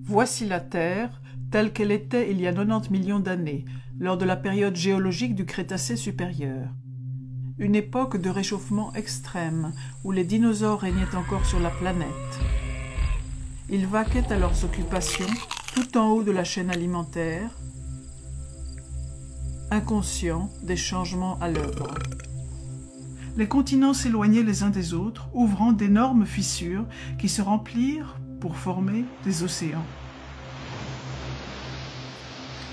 Voici la Terre, telle qu'elle était il y a 90 millions d'années, lors de la période géologique du Crétacé supérieur. Une époque de réchauffement extrême, où les dinosaures régnaient encore sur la planète. Ils vaquaient à leurs occupations, tout en haut de la chaîne alimentaire, inconscients des changements à l'œuvre. Les continents s'éloignaient les uns des autres, ouvrant d'énormes fissures qui se remplirent pour former des océans.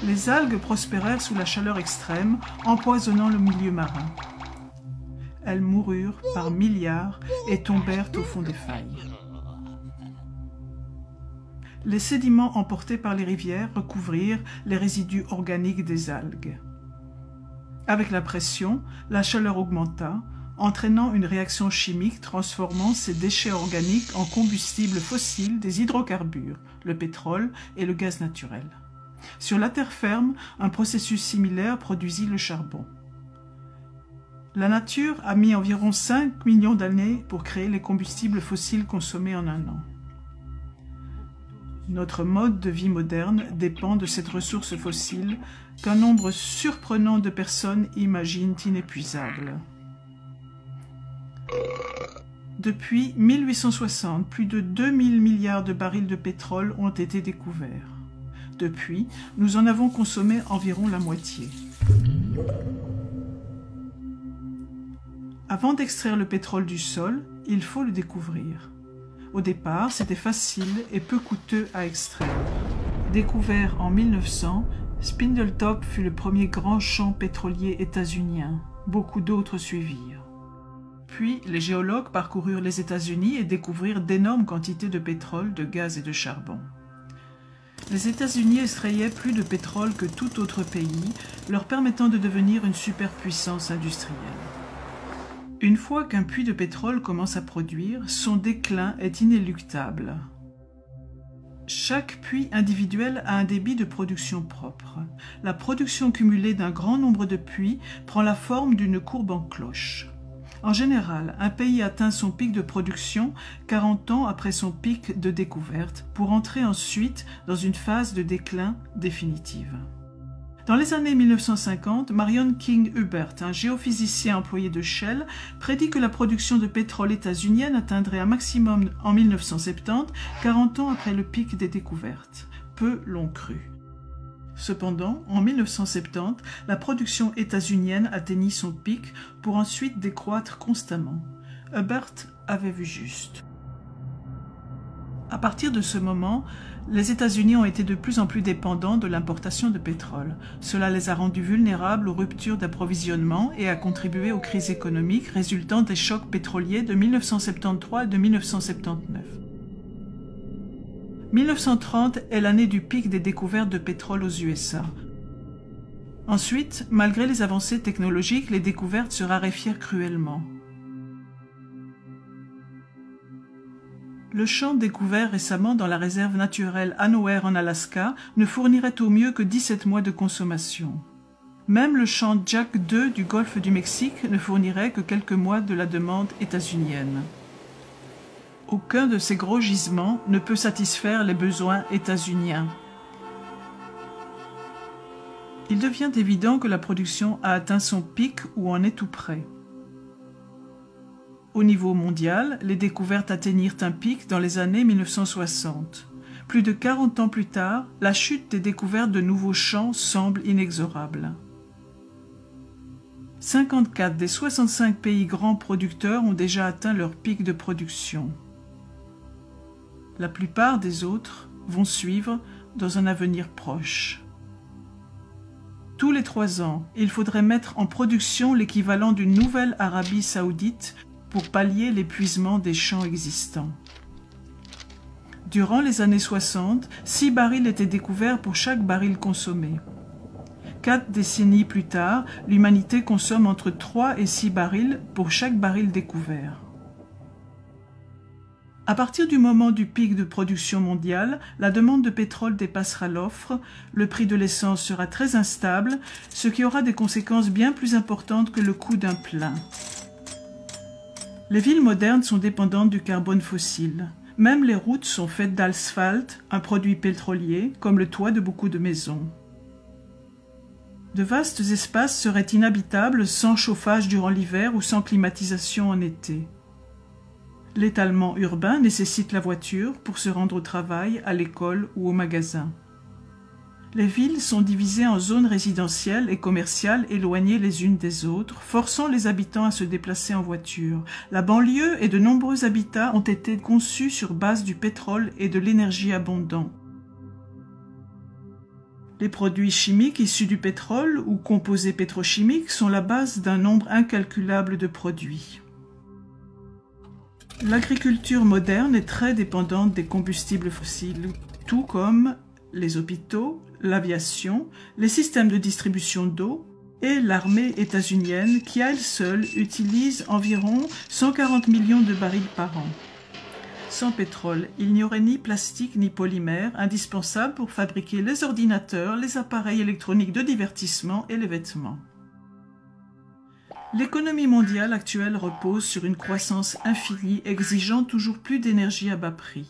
Les algues prospérèrent sous la chaleur extrême, empoisonnant le milieu marin. Elles moururent par milliards et tombèrent au fond des failles. Les sédiments emportés par les rivières recouvrirent les résidus organiques des algues. Avec la pression, la chaleur augmenta, entraînant une réaction chimique transformant ces déchets organiques en combustibles fossiles des hydrocarbures, le pétrole et le gaz naturel. Sur la terre ferme, un processus similaire produisit le charbon. La nature a mis environ 5 millions d'années pour créer les combustibles fossiles consommés en un an. Notre mode de vie moderne dépend de cette ressource fossile qu'un nombre surprenant de personnes imaginent inépuisable. Depuis 1860, plus de 2000 milliards de barils de pétrole ont été découverts. Depuis, nous en avons consommé environ la moitié. Avant d'extraire le pétrole du sol, il faut le découvrir. Au départ, c'était facile et peu coûteux à extraire. Découvert en 1900, Spindletop fut le premier grand champ pétrolier états-unien. Beaucoup d'autres suivirent. Puis, les géologues parcoururent les États-Unis et découvrirent d'énormes quantités de pétrole, de gaz et de charbon. Les États-Unis extrayaient plus de pétrole que tout autre pays, leur permettant de devenir une superpuissance industrielle. Une fois qu'un puits de pétrole commence à produire, son déclin est inéluctable. Chaque puits individuel a un débit de production propre. La production cumulée d'un grand nombre de puits prend la forme d'une courbe en cloche. En général, un pays atteint son pic de production 40 ans après son pic de découverte, pour entrer ensuite dans une phase de déclin définitive. Dans les années 1950, Marion King Hubbert, un géophysicien employé de Shell, prédit que la production de pétrole états-unienne atteindrait un maximum en 1970, 40 ans après le pic des découvertes. Peu l'ont cru. Cependant, en 1970, la production états-unienne atteignit son pic pour ensuite décroître constamment. Hubbert avait vu juste. À partir de ce moment, les États-Unis ont été de plus en plus dépendants de l'importation de pétrole. Cela les a rendus vulnérables aux ruptures d'approvisionnement et a contribué aux crises économiques résultant des chocs pétroliers de 1973 et de 1979. 1930 est l'année du pic des découvertes de pétrole aux USA. Ensuite, malgré les avancées technologiques, les découvertes se raréfièrent cruellement. Le champ découvert récemment dans la réserve naturelle Anower en Alaska ne fournirait au mieux que 17 mois de consommation. Même le champ Jack II du golfe du Mexique ne fournirait que quelques mois de la demande états-unienne. Aucun de ces gros gisements ne peut satisfaire les besoins états-uniens. Il devient évident que la production a atteint son pic ou en est tout près. Au niveau mondial, les découvertes atteignirent un pic dans les années 1960. Plus de 40 ans plus tard, la chute des découvertes de nouveaux champs semble inexorable. 54 des 65 pays grands producteurs ont déjà atteint leur pic de production. La plupart des autres vont suivre dans un avenir proche. Tous les 3 ans, il faudrait mettre en production l'équivalent d'une nouvelle Arabie saoudite pour pallier l'épuisement des champs existants. Durant les années 60, 6 barils étaient découverts pour chaque baril consommé. 4 décennies plus tard, l'humanité consomme entre 3 et 6 barils pour chaque baril découvert. À partir du moment du pic de production mondiale, la demande de pétrole dépassera l'offre, le prix de l'essence sera très instable, ce qui aura des conséquences bien plus importantes que le coût d'un plein. Les villes modernes sont dépendantes du carbone fossile. Même les routes sont faites d'asphalte, un produit pétrolier, comme le toit de beaucoup de maisons. De vastes espaces seraient inhabitables sans chauffage durant l'hiver ou sans climatisation en été. L'étalement urbain nécessite la voiture pour se rendre au travail, à l'école ou au magasin. Les villes sont divisées en zones résidentielles et commerciales éloignées les unes des autres, forçant les habitants à se déplacer en voiture. La banlieue et de nombreux habitats ont été conçus sur base du pétrole et de l'énergie abondante. Les produits chimiques issus du pétrole ou composés pétrochimiques sont la base d'un nombre incalculable de produits. L'agriculture moderne est très dépendante des combustibles fossiles, tout comme les hôpitaux, l'aviation, les systèmes de distribution d'eau et l'armée états-unienne qui, à elle seule, utilise environ 140 millions de barils par an. Sans pétrole, il n'y aurait ni plastique ni polymère, indispensables pour fabriquer les ordinateurs, les appareils électroniques de divertissement et les vêtements. L'économie mondiale actuelle repose sur une croissance infinie exigeant toujours plus d'énergie à bas prix.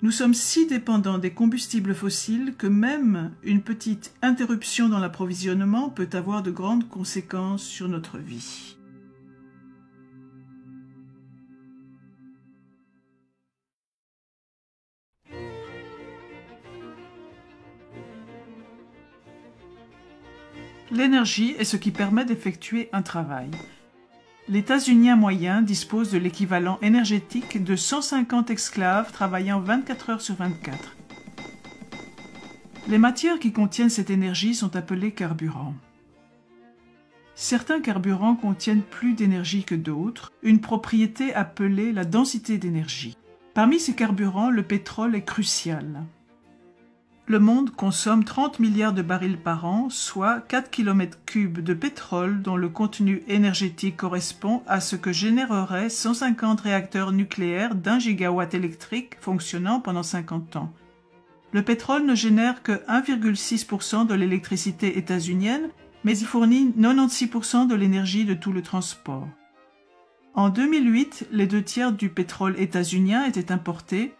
Nous sommes si dépendants des combustibles fossiles que même une petite interruption dans l'approvisionnement peut avoir de grandes conséquences sur notre vie. L'énergie est ce qui permet d'effectuer un travail. L'États-Unien moyen dispose de l'équivalent énergétique de 150 esclaves travaillant 24 heures sur 24. Les matières qui contiennent cette énergie sont appelées carburants. Certains carburants contiennent plus d'énergie que d'autres, une propriété appelée la densité d'énergie. Parmi ces carburants, le pétrole est crucial. Le monde consomme 30 milliards de barils par an, soit 4 km3 de pétrole dont le contenu énergétique correspond à ce que généreraient 150 réacteurs nucléaires d'1 gigawatt électrique fonctionnant pendant 50 ans. Le pétrole ne génère que 1,6% de l'électricité états-unienne, mais il fournit 96% de l'énergie de tout le transport. En 2008, les 2/3 du pétrole états-unien étaient importés,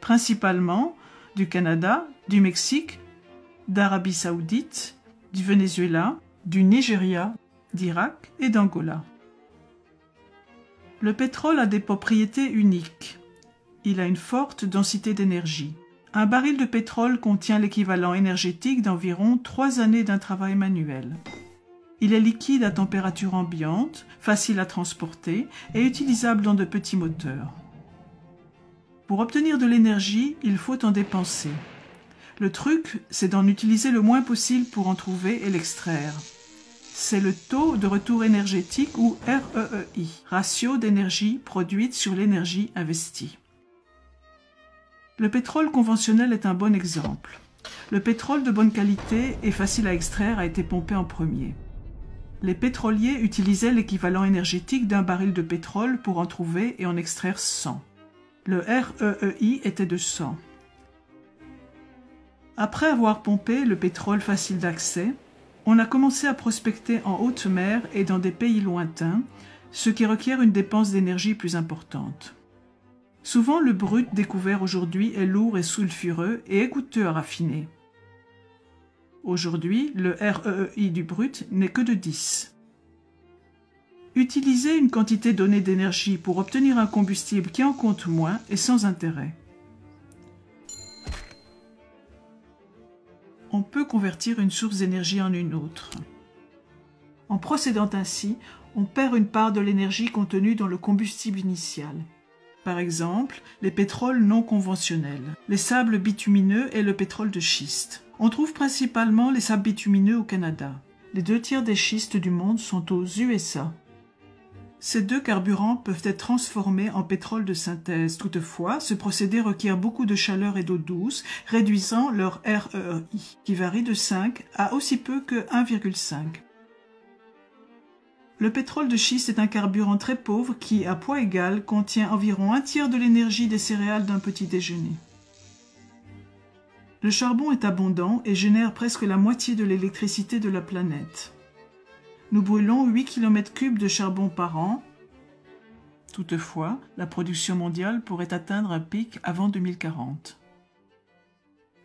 principalement du Canada, du Mexique, d'Arabie saoudite, du Venezuela, du Nigeria, d'Irak et d'Angola. Le pétrole a des propriétés uniques. Il a une forte densité d'énergie. Un baril de pétrole contient l'équivalent énergétique d'environ 3 années d'un travail manuel. Il est liquide à température ambiante, facile à transporter et utilisable dans de petits moteurs. Pour obtenir de l'énergie, il faut en dépenser. Le truc, c'est d'en utiliser le moins possible pour en trouver et l'extraire. C'est le taux de retour énergétique ou REEI, ratio d'énergie produite sur l'énergie investie. Le pétrole conventionnel est un bon exemple. Le pétrole de bonne qualité et facile à extraire a été pompé en premier. Les pétroliers utilisaient l'équivalent énergétique d'un baril de pétrole pour en trouver et en extraire 100. Le REEI était de 100. Après avoir pompé le pétrole facile d'accès, on a commencé à prospecter en haute mer et dans des pays lointains, ce qui requiert une dépense d'énergie plus importante. Souvent, le brut découvert aujourd'hui est lourd et sulfureux et est coûteux à raffiner. Aujourd'hui, le REEI du brut n'est que de 10. Utiliser une quantité donnée d'énergie pour obtenir un combustible qui en compte moins est sans intérêt. On peut convertir une source d'énergie en une autre. En procédant ainsi, on perd une part de l'énergie contenue dans le combustible initial. Par exemple, les pétroles non conventionnels, les sables bitumineux et le pétrole de schiste. On trouve principalement les sables bitumineux au Canada. Les 2/3 des schistes du monde sont aux USA. Ces deux carburants peuvent être transformés en pétrole de synthèse. Toutefois, ce procédé requiert beaucoup de chaleur et d'eau douce, réduisant leur REI, qui varie de 5 à aussi peu que 1,5. Le pétrole de schiste est un carburant très pauvre qui, à poids égal, contient environ 1/3 de l'énergie des céréales d'un petit déjeuner. Le charbon est abondant et génère presque la moitié de l'électricité de la planète. Nous brûlons 8 km3 de charbon par an. Toutefois, la production mondiale pourrait atteindre un pic avant 2040.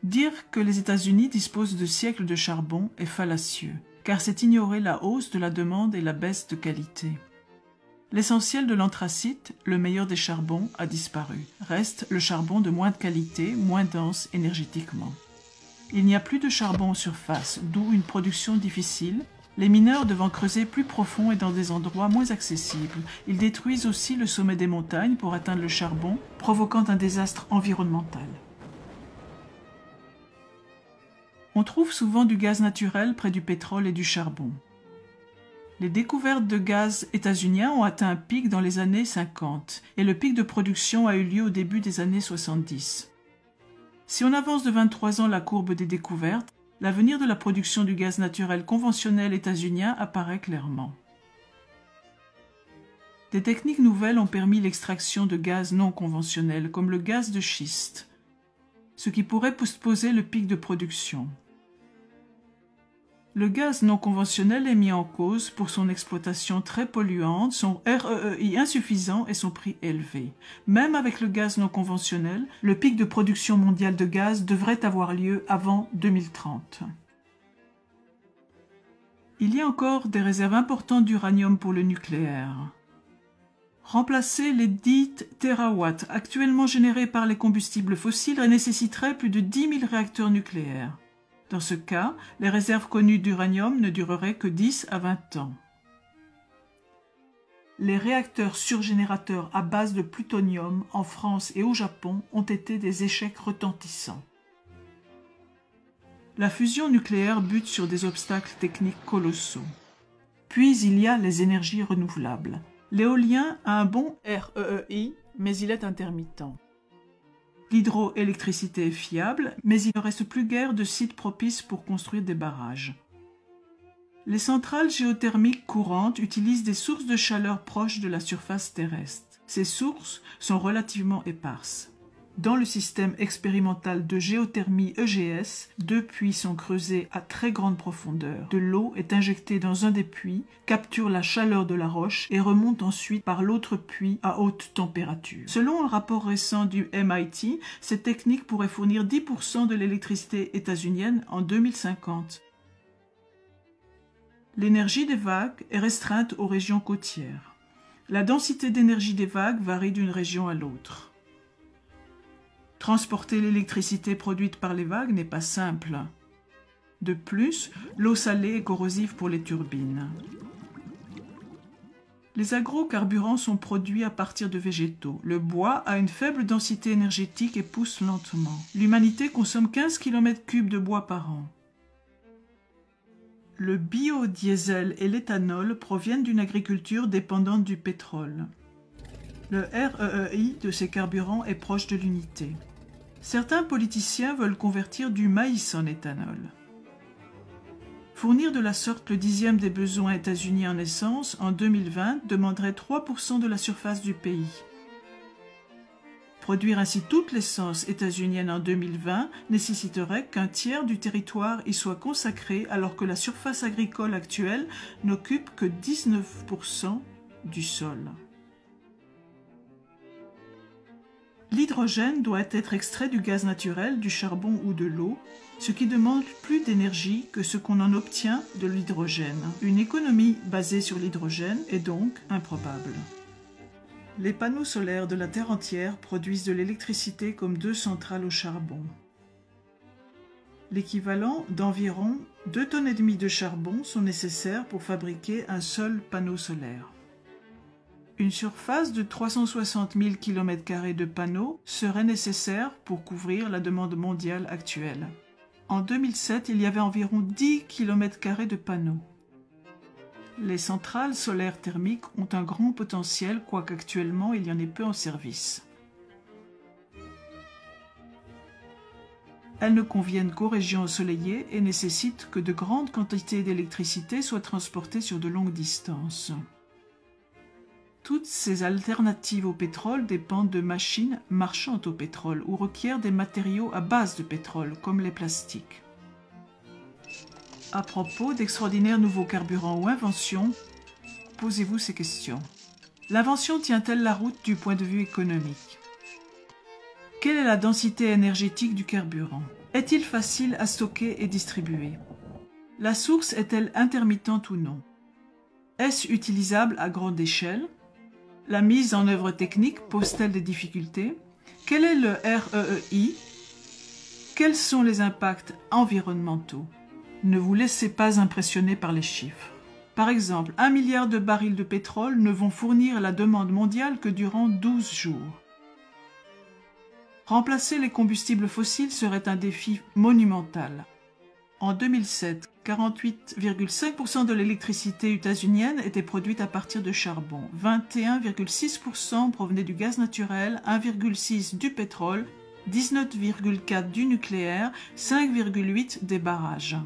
Dire que les États-Unis disposent de siècles de charbon est fallacieux, car c'est ignorer la hausse de la demande et la baisse de qualité. L'essentiel de l'anthracite, le meilleur des charbons, a disparu. Reste le charbon de moindre qualité, moins dense énergétiquement. Il n'y a plus de charbon en surface, d'où une production difficile, les mineurs devant creuser plus profond et dans des endroits moins accessibles. Ils détruisent aussi le sommet des montagnes pour atteindre le charbon, provoquant un désastre environnemental. On trouve souvent du gaz naturel près du pétrole et du charbon. Les découvertes de gaz états-uniens ont atteint un pic dans les années 50 et le pic de production a eu lieu au début des années 70. Si on avance de 23 ans la courbe des découvertes, l'avenir de la production du gaz naturel conventionnel états-unien apparaît clairement. Des techniques nouvelles ont permis l'extraction de gaz non conventionnels comme le gaz de schiste, ce qui pourrait postposer le pic de production. Le gaz non conventionnel est mis en cause pour son exploitation très polluante, son REI insuffisant et son prix élevé. Même avec le gaz non conventionnel, le pic de production mondiale de gaz devrait avoir lieu avant 2030. Il y a encore des réserves importantes d'uranium pour le nucléaire. Remplacer les 10 TWh actuellement générés par les combustibles fossiles nécessiterait plus de 10 000 réacteurs nucléaires. Dans ce cas, les réserves connues d'uranium ne dureraient que 10 à 20 ans. Les réacteurs surgénérateurs à base de plutonium en France et au Japon ont été des échecs retentissants. La fusion nucléaire bute sur des obstacles techniques colossaux. Puis il y a les énergies renouvelables. L'éolien a un bon REI, mais il est intermittent. L'hydroélectricité est fiable, mais il ne reste plus guère de sites propices pour construire des barrages. Les centrales géothermiques courantes utilisent des sources de chaleur proches de la surface terrestre. Ces sources sont relativement éparses. Dans le système expérimental de géothermie EGS, 2 puits sont creusés à très grande profondeur. De l'eau est injectée dans un des puits, capture la chaleur de la roche et remonte ensuite par l'autre puits à haute température. Selon un rapport récent du MIT, cette technique pourrait fournir 10% de l'électricité états-unienne en 2050. L'énergie des vagues est restreinte aux régions côtières. La densité d'énergie des vagues varie d'une région à l'autre. Transporter l'électricité produite par les vagues n'est pas simple. De plus, l'eau salée est corrosive pour les turbines. Les agrocarburants sont produits à partir de végétaux. Le bois a une faible densité énergétique et pousse lentement. L'humanité consomme 15 km3 de bois par an. Le biodiesel et l'éthanol proviennent d'une agriculture dépendante du pétrole. Le REI de ces carburants est proche de l'unité. Certains politiciens veulent convertir du maïs en éthanol. Fournir de la sorte le 10e des besoins états-uniens en essence en 2020 demanderait 3% de la surface du pays. Produire ainsi toute l'essence états-unienne en 2020 nécessiterait qu'un tiers du territoire y soit consacré alors que la surface agricole actuelle n'occupe que 19% du sol. L'hydrogène doit être extrait du gaz naturel, du charbon ou de l'eau, ce qui demande plus d'énergie que ce qu'on en obtient de l'hydrogène. Une économie basée sur l'hydrogène est donc improbable. Les panneaux solaires de la Terre entière produisent de l'électricité comme 2 centrales au charbon. L'équivalent d'environ 2,5 tonnes de charbon sont nécessaires pour fabriquer un seul panneau solaire. Une surface de 360 000 km² de panneaux serait nécessaire pour couvrir la demande mondiale actuelle. En 2007, il y avait environ 10 km² de panneaux. Les centrales solaires thermiques ont un grand potentiel, quoique actuellement il y en ait peu en service. Elles ne conviennent qu'aux régions ensoleillées et nécessitent que de grandes quantités d'électricité soient transportées sur de longues distances. Toutes ces alternatives au pétrole dépendent de machines marchant au pétrole ou requièrent des matériaux à base de pétrole, comme les plastiques. À propos d'extraordinaires nouveaux carburants ou inventions, posez-vous ces questions. L'invention tient-elle la route du point de vue économique? Quelle est la densité énergétique du carburant? Est-il facile à stocker et distribuer? La source est-elle intermittente ou non? Est-ce utilisable à grande échelle? La mise en œuvre technique pose-t-elle des difficultés? Quel est le REEI? Quels sont les impacts environnementaux? Ne vous laissez pas impressionner par les chiffres. Par exemple, 1 milliard de barils de pétrole ne vont fournir la demande mondiale que durant 12 jours. Remplacer les combustibles fossiles serait un défi monumental. En 2007, 48,5% de l'électricité états-unienne était produite à partir de charbon, 21,6% provenait du gaz naturel, 1,6% du pétrole, 19,4% du nucléaire, 5,8% des barrages.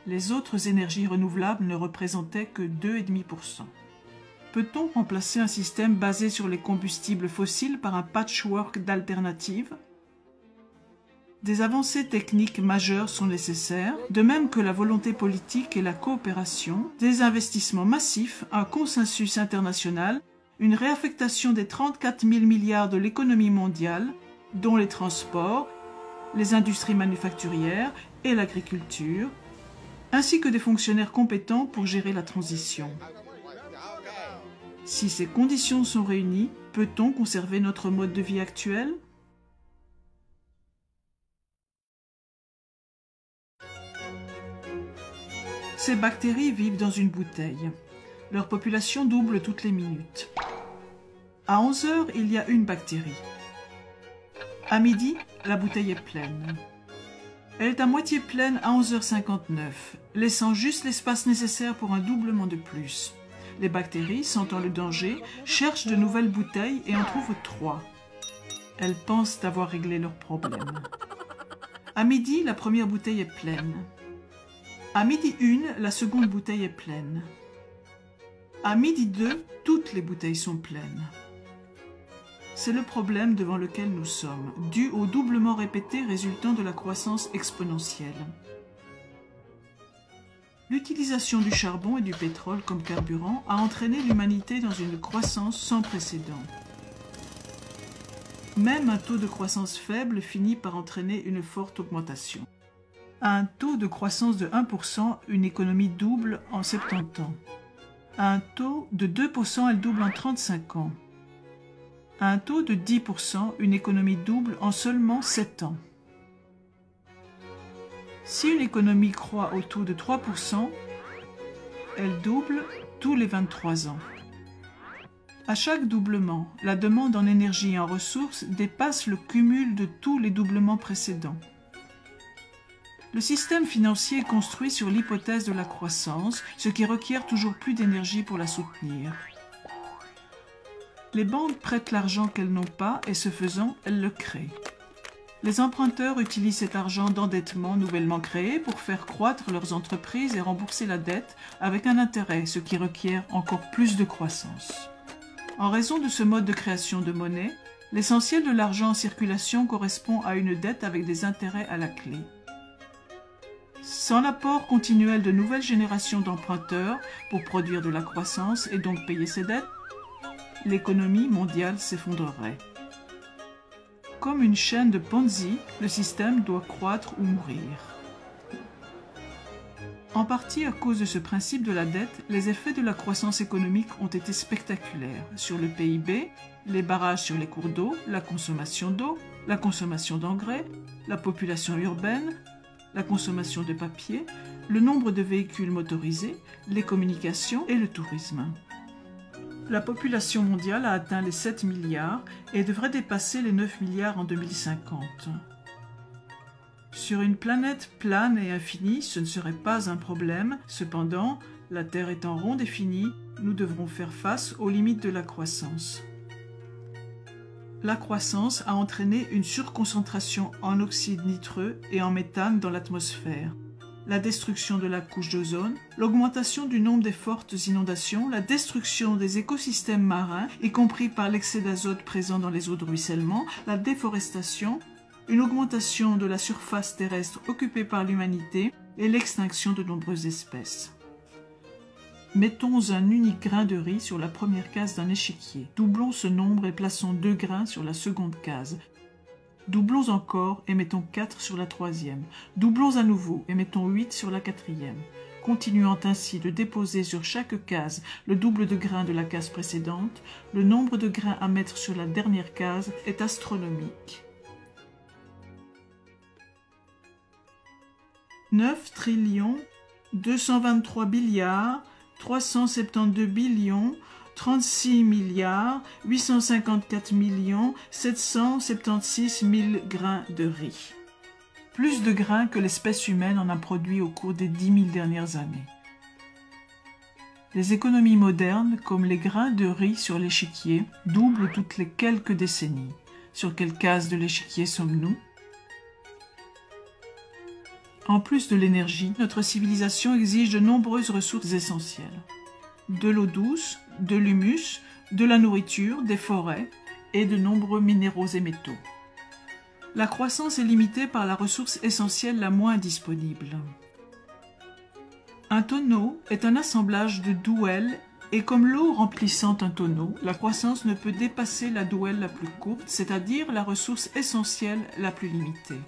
Les autres énergies renouvelables ne représentaient que 2,5%. Peut-on remplacer un système basé sur les combustibles fossiles par un patchwork d'alternatives? Des avancées techniques majeures sont nécessaires, de même que la volonté politique et la coopération, des investissements massifs, un consensus international, une réaffectation des 34 000 milliards de l'économie mondiale, dont les transports, les industries manufacturières et l'agriculture, ainsi que des fonctionnaires compétents pour gérer la transition. Si ces conditions sont réunies, peut-on conserver notre mode de vie actuel? Ces bactéries vivent dans une bouteille. Leur population double toutes les minutes. À 11 heures, il y a une bactérie. À midi, la bouteille est pleine. Elle est à moitié pleine à 11h59, laissant juste l'espace nécessaire pour un doublement de plus. Les bactéries, sentant le danger, cherchent de nouvelles bouteilles et en trouvent 3. Elles pensent avoir réglé leur problème. À midi, la première bouteille est pleine. À midi 1, la seconde bouteille est pleine. À midi 2, toutes les bouteilles sont pleines. C'est le problème devant lequel nous sommes, dû au doublement répété résultant de la croissance exponentielle. L'utilisation du charbon et du pétrole comme carburant a entraîné l'humanité dans une croissance sans précédent. Même un taux de croissance faible finit par entraîner une forte augmentation. À un taux de croissance de 1%, une économie double en 70 ans. À un taux de 2%, elle double en 35 ans. À un taux de 10%, une économie double en seulement 7 ans. Si une économie croît au taux de 3%, elle double tous les 23 ans. À chaque doublement, la demande en énergie et en ressources dépasse le cumul de tous les doublements précédents. Le système financier est construit sur l'hypothèse de la croissance, ce qui requiert toujours plus d'énergie pour la soutenir. Les banques prêtent l'argent qu'elles n'ont pas et ce faisant, elles le créent. Les emprunteurs utilisent cet argent d'endettement nouvellement créé pour faire croître leurs entreprises et rembourser la dette avec un intérêt, ce qui requiert encore plus de croissance. En raison de ce mode de création de monnaie, l'essentiel de l'argent en circulation correspond à une dette avec des intérêts à la clé. Sans l'apport continuel de nouvelles générations d'emprunteurs pour produire de la croissance et donc payer ses dettes, l'économie mondiale s'effondrerait. Comme une chaîne de Ponzi, le système doit croître ou mourir. En partie à cause de ce principe de la dette, les effets de la croissance économique ont été spectaculaires sur le PIB, les barrages sur les cours d'eau, la consommation d'engrais, la population urbaine, la consommation de papier, le nombre de véhicules motorisés, les communications et le tourisme. La population mondiale a atteint les 7 milliards et devrait dépasser les 9 milliards en 2050. Sur une planète plane et infinie, ce ne serait pas un problème. Cependant, la Terre étant ronde et finie, nous devrons faire face aux limites de la croissance. La croissance a entraîné une surconcentration en oxyde nitreux et en méthane dans l'atmosphère, la destruction de la couche d'ozone, l'augmentation du nombre des fortes inondations, la destruction des écosystèmes marins, y compris par l'excès d'azote présent dans les eaux de ruissellement, la déforestation, une augmentation de la surface terrestre occupée par l'humanité et l'extinction de nombreuses espèces. Mettons un unique grain de riz sur la première case d'un échiquier. Doublons ce nombre et plaçons 2 grains sur la seconde case. Doublons encore et mettons 4 sur la troisième. Doublons à nouveau et mettons 8 sur la quatrième. Continuant ainsi de déposer sur chaque case le double de grains de la case précédente, le nombre de grains à mettre sur la dernière case est astronomique. 9 trillions, 223 billiards, 372 billions, 36 milliards, 854 millions, 776 000 grains de riz. Plus de grains que l'espèce humaine en a produit au cours des 10 000 dernières années. Les économies modernes, comme les grains de riz sur l'échiquier, doublent toutes les quelques décennies. Sur quelle case de l'échiquier sommes-nous ? En plus de l'énergie, notre civilisation exige de nombreuses ressources essentielles. De l'eau douce, de l'humus, de la nourriture, des forêts et de nombreux minéraux et métaux. La croissance est limitée par la ressource essentielle la moins disponible. Un tonneau est un assemblage de douelles et comme l'eau remplissant un tonneau, la croissance ne peut dépasser la douelle la plus courte, c'est-à-dire la ressource essentielle la plus limitée.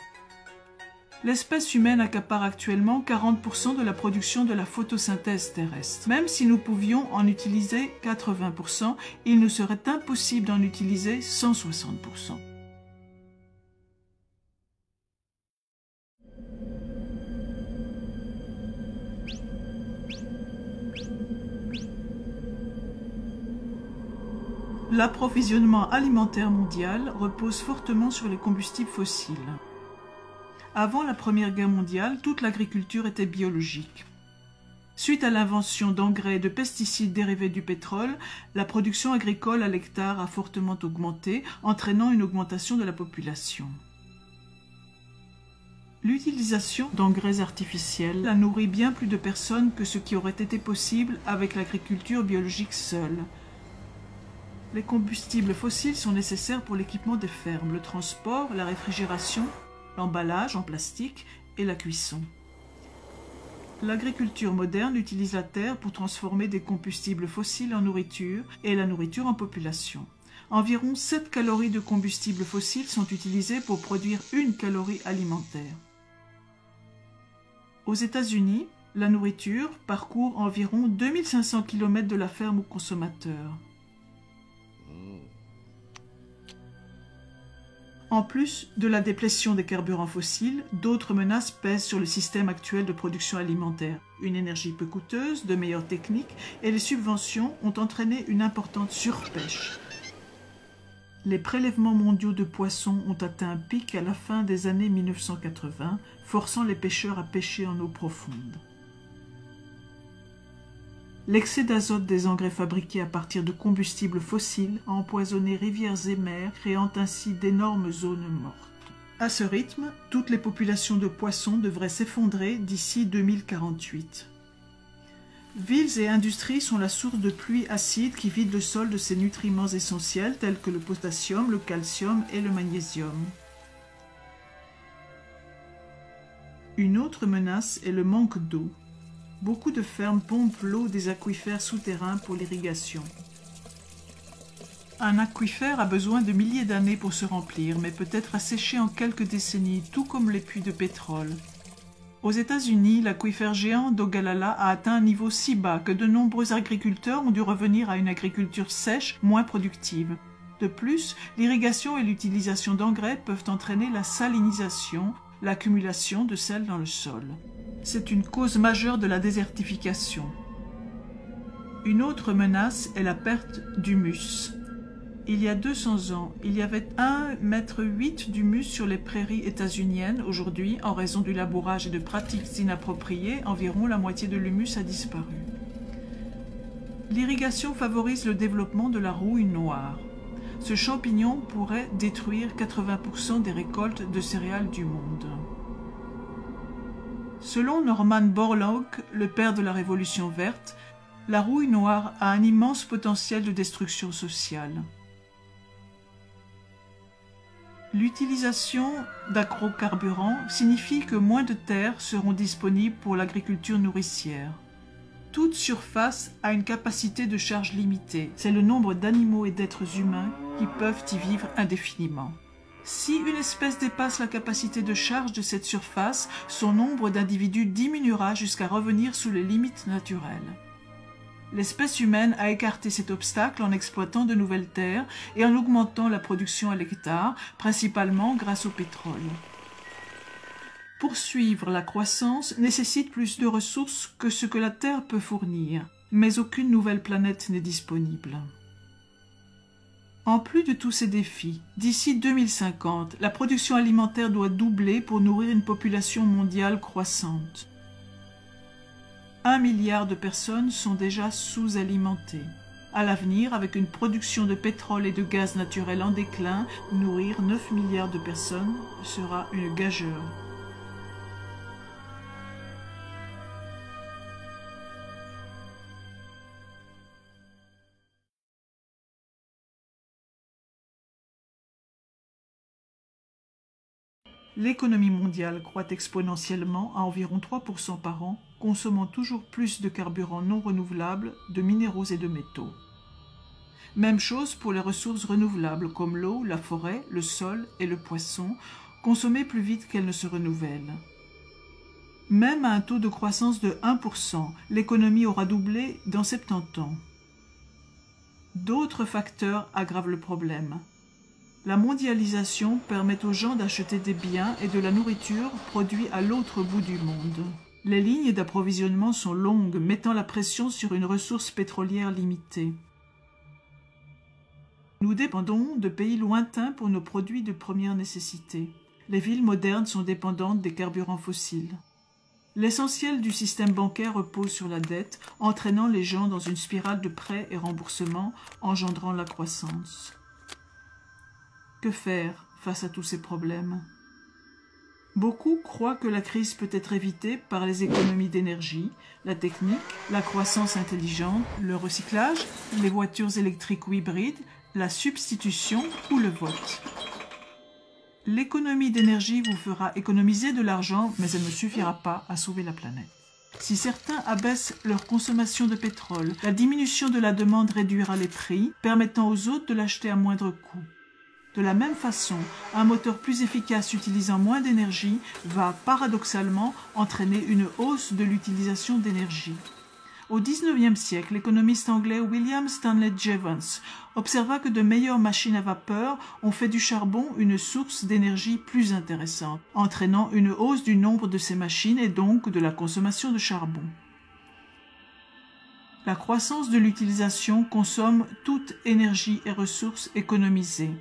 L'espèce humaine accapare actuellement 40% de la production de la photosynthèse terrestre. Même si nous pouvions en utiliser 80%, il nous serait impossible d'en utiliser 160%. L'approvisionnement alimentaire mondial repose fortement sur les combustibles fossiles. Avant la Première Guerre mondiale, toute l'agriculture était biologique. Suite à l'invention d'engrais et de pesticides dérivés du pétrole, la production agricole à l'hectare a fortement augmenté, entraînant une augmentation de la population. L'utilisation d'engrais artificiels a nourri bien plus de personnes que ce qui aurait été possible avec l'agriculture biologique seule. Les combustibles fossiles sont nécessaires pour l'équipement des fermes, le transport, la réfrigération, l'emballage en plastique et la cuisson. L'agriculture moderne utilise la terre pour transformer des combustibles fossiles en nourriture et la nourriture en population. Environ 7 calories de combustibles fossiles sont utilisées pour produire 1 calorie alimentaire. Aux États-Unis, la nourriture parcourt environ 2500 km de la ferme au consommateur. En plus de la déplétion des carburants fossiles, d'autres menaces pèsent sur le système actuel de production alimentaire. Une énergie peu coûteuse, de meilleures techniques et les subventions ont entraîné une importante surpêche. Les prélèvements mondiaux de poissons ont atteint un pic à la fin des années 1980, forçant les pêcheurs à pêcher en eau profonde. L'excès d'azote des engrais fabriqués à partir de combustibles fossiles a empoisonné rivières et mers, créant ainsi d'énormes zones mortes. À ce rythme, toutes les populations de poissons devraient s'effondrer d'ici 2048. Villes et industries sont la source de pluies acides qui vident le sol de ses nutriments essentiels tels que le potassium, le calcium et le magnésium. Une autre menace est le manque d'eau. Beaucoup de fermes pompent l'eau des aquifères souterrains pour l'irrigation. Un aquifère a besoin de milliers d'années pour se remplir, mais peut être asséché en quelques décennies, tout comme les puits de pétrole. Aux États-Unis, l'aquifère géant d'Ogallala a atteint un niveau si bas que de nombreux agriculteurs ont dû revenir à une agriculture sèche, moins productive. De plus, l'irrigation et l'utilisation d'engrais peuvent entraîner la salinisation, l'accumulation de sel dans le sol. C'est une cause majeure de la désertification. Une autre menace est la perte d'humus. Il y a 200 ans, il y avait 1,8 m d'humus sur les prairies états-uniennes. Aujourd'hui, en raison du labourage et de pratiques inappropriées, environ la moitié de l'humus a disparu. L'irrigation favorise le développement de la rouille noire. Ce champignon pourrait détruire 80% des récoltes de céréales du monde. Selon Norman Borlaug, le père de la Révolution verte, la rouille noire a un immense potentiel de destruction sociale. L'utilisation d'agrocarburants signifie que moins de terres seront disponibles pour l'agriculture nourricière. Toute surface a une capacité de charge limitée. C'est le nombre d'animaux et d'êtres humains qui peuvent y vivre indéfiniment. Si une espèce dépasse la capacité de charge de cette surface, son nombre d'individus diminuera jusqu'à revenir sous les limites naturelles. L'espèce humaine a écarté cet obstacle en exploitant de nouvelles terres et en augmentant la production à l'hectare, principalement grâce au pétrole. Poursuivre la croissance nécessite plus de ressources que ce que la Terre peut fournir, mais aucune nouvelle planète n'est disponible. En plus de tous ces défis, d'ici 2050, la production alimentaire doit doubler pour nourrir une population mondiale croissante. 1 milliard de personnes sont déjà sous-alimentées. À l'avenir, avec une production de pétrole et de gaz naturel en déclin, nourrir 9 milliards de personnes sera une gageure. L'économie mondiale croît exponentiellement à environ 3% par an, consommant toujours plus de carburants non renouvelables, de minéraux et de métaux. Même chose pour les ressources renouvelables comme l'eau, la forêt, le sol et le poisson, consommées plus vite qu'elles ne se renouvellent. Même à un taux de croissance de 1%, l'économie aura doublé dans 70 ans. D'autres facteurs aggravent le problème. La mondialisation permet aux gens d'acheter des biens et de la nourriture produits à l'autre bout du monde. Les lignes d'approvisionnement sont longues, mettant la pression sur une ressource pétrolière limitée. Nous dépendons de pays lointains pour nos produits de première nécessité. Les villes modernes sont dépendantes des carburants fossiles. L'essentiel du système bancaire repose sur la dette, entraînant les gens dans une spirale de prêts et remboursements, engendrant la croissance. Que faire face à tous ces problèmes? Beaucoup croient que la crise peut être évitée par les économies d'énergie, la technique, la croissance intelligente, le recyclage, les voitures électriques ou hybrides, la substitution ou le vote. L'économie d'énergie vous fera économiser de l'argent, mais elle ne suffira pas à sauver la planète. Si certains abaissent leur consommation de pétrole, la diminution de la demande réduira les prix, permettant aux autres de l'acheter à moindre coût. De la même façon, un moteur plus efficace utilisant moins d'énergie va paradoxalement entraîner une hausse de l'utilisation d'énergie. Au XIXe siècle, l'économiste anglais William Stanley Jevons observa que de meilleures machines à vapeur ont fait du charbon une source d'énergie plus intéressante, entraînant une hausse du nombre de ces machines et donc de la consommation de charbon. La croissance de l'utilisation consomme toute énergie et ressources économisées.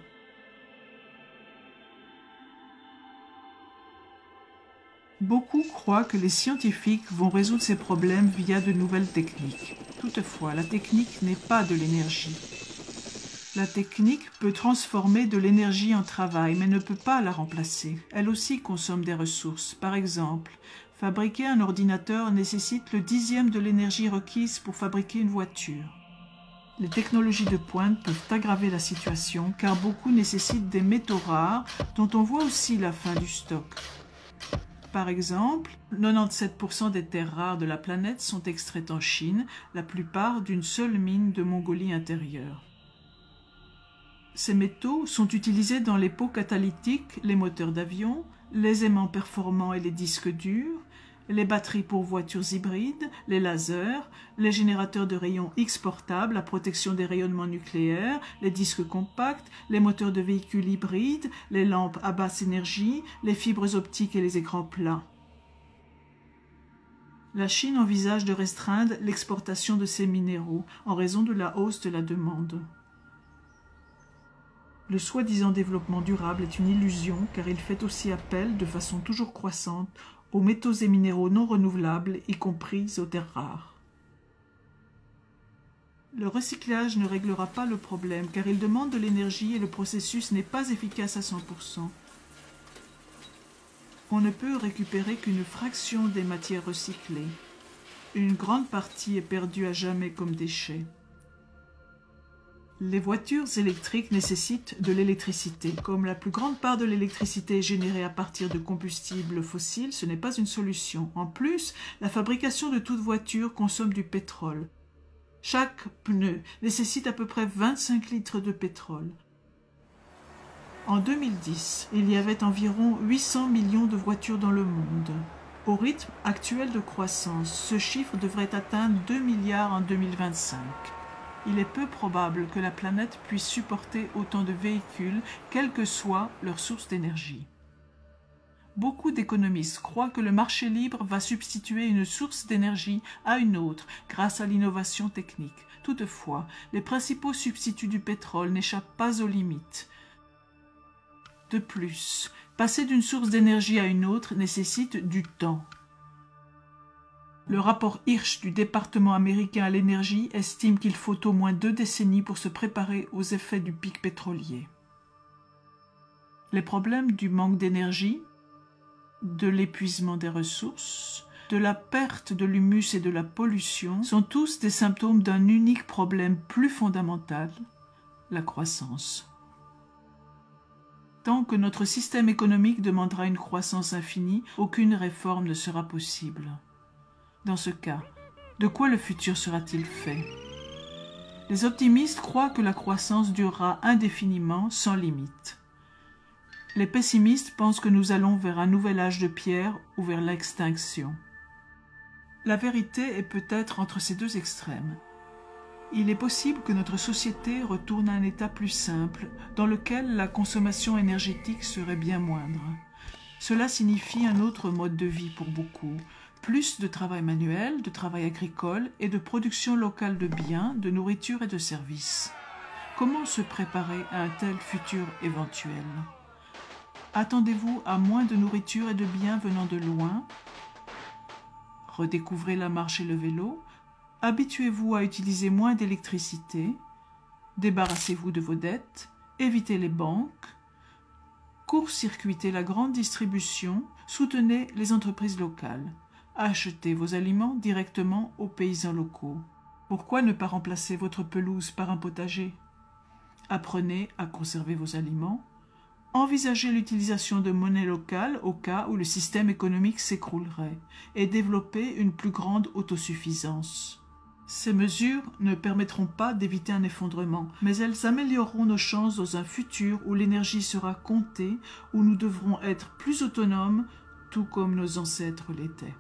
Beaucoup croient que les scientifiques vont résoudre ces problèmes via de nouvelles techniques. Toutefois, la technique n'est pas de l'énergie. La technique peut transformer de l'énergie en travail, mais ne peut pas la remplacer. Elle aussi consomme des ressources. Par exemple, fabriquer un ordinateur nécessite le 10e de l'énergie requise pour fabriquer une voiture. Les technologies de pointe peuvent aggraver la situation, car beaucoup nécessitent des métaux rares, dont on voit aussi la fin du stock. Par exemple, 97% des terres rares de la planète sont extraites en Chine, la plupart d'une seule mine de Mongolie intérieure. Ces métaux sont utilisés dans les pots catalytiques, les moteurs d'avion, les aimants performants et les disques durs, les batteries pour voitures hybrides, les lasers, les générateurs de rayons X portables, la protection des rayonnements nucléaires, les disques compacts, les moteurs de véhicules hybrides, les lampes à basse énergie, les fibres optiques et les écrans plats. La Chine envisage de restreindre l'exportation de ces minéraux en raison de la hausse de la demande. Le soi-disant développement durable est une illusion car il fait aussi appel, de façon toujours croissante, aux métaux et minéraux non renouvelables, y compris aux terres rares. Le recyclage ne réglera pas le problème car il demande de l'énergie et le processus n'est pas efficace à 100%. On ne peut récupérer qu'une fraction des matières recyclées. Une grande partie est perdue à jamais comme déchet. Les voitures électriques nécessitent de l'électricité. Comme la plus grande part de l'électricité est générée à partir de combustibles fossiles, ce n'est pas une solution. En plus, la fabrication de toute voiture consomme du pétrole. Chaque pneu nécessite à peu près 25 litres de pétrole. En 2010, il y avait environ 800 millions de voitures dans le monde. Au rythme actuel de croissance, ce chiffre devrait atteindre 2 milliards en 2025. Il est peu probable que la planète puisse supporter autant de véhicules, quelle que soit leur source d'énergie. Beaucoup d'économistes croient que le marché libre va substituer une source d'énergie à une autre grâce à l'innovation technique. Toutefois, les principaux substituts du pétrole n'échappent pas aux limites. De plus, passer d'une source d'énergie à une autre nécessite du temps. Le rapport Hirsch du département américain à l'énergie estime qu'il faut au moins 2 décennies pour se préparer aux effets du pic pétrolier. Les problèmes du manque d'énergie, de l'épuisement des ressources, de la perte de l'humus et de la pollution sont tous des symptômes d'un unique problème plus fondamental, la croissance. Tant que notre système économique demandera une croissance infinie, aucune réforme ne sera possible. Dans ce cas, de quoi le futur sera-t-il fait? Les optimistes croient que la croissance durera indéfiniment, sans limite. Les pessimistes pensent que nous allons vers un nouvel âge de pierre ou vers l'extinction. La vérité est peut-être entre ces deux extrêmes. Il est possible que notre société retourne à un état plus simple, dans lequel la consommation énergétique serait bien moindre. Cela signifie un autre mode de vie pour beaucoup, plus de travail manuel, de travail agricole et de production locale de biens, de nourriture et de services. Comment se préparer à un tel futur éventuel? Attendez-vous à moins de nourriture et de biens venant de loin? Redécouvrez la marche et le vélo? Habituez-vous à utiliser moins d'électricité, débarrassez-vous de vos dettes, évitez les banques, court-circuitez la grande distribution, soutenez les entreprises locales, achetez vos aliments directement aux paysans locaux. Pourquoi ne pas remplacer votre pelouse par un potager? Apprenez à conserver vos aliments, envisagez l'utilisation de monnaie locale au cas où le système économique s'écroulerait et développez une plus grande autosuffisance. Ces mesures ne permettront pas d'éviter un effondrement, mais elles amélioreront nos chances dans un futur où l'énergie sera comptée, où nous devrons être plus autonomes, tout comme nos ancêtres l'étaient.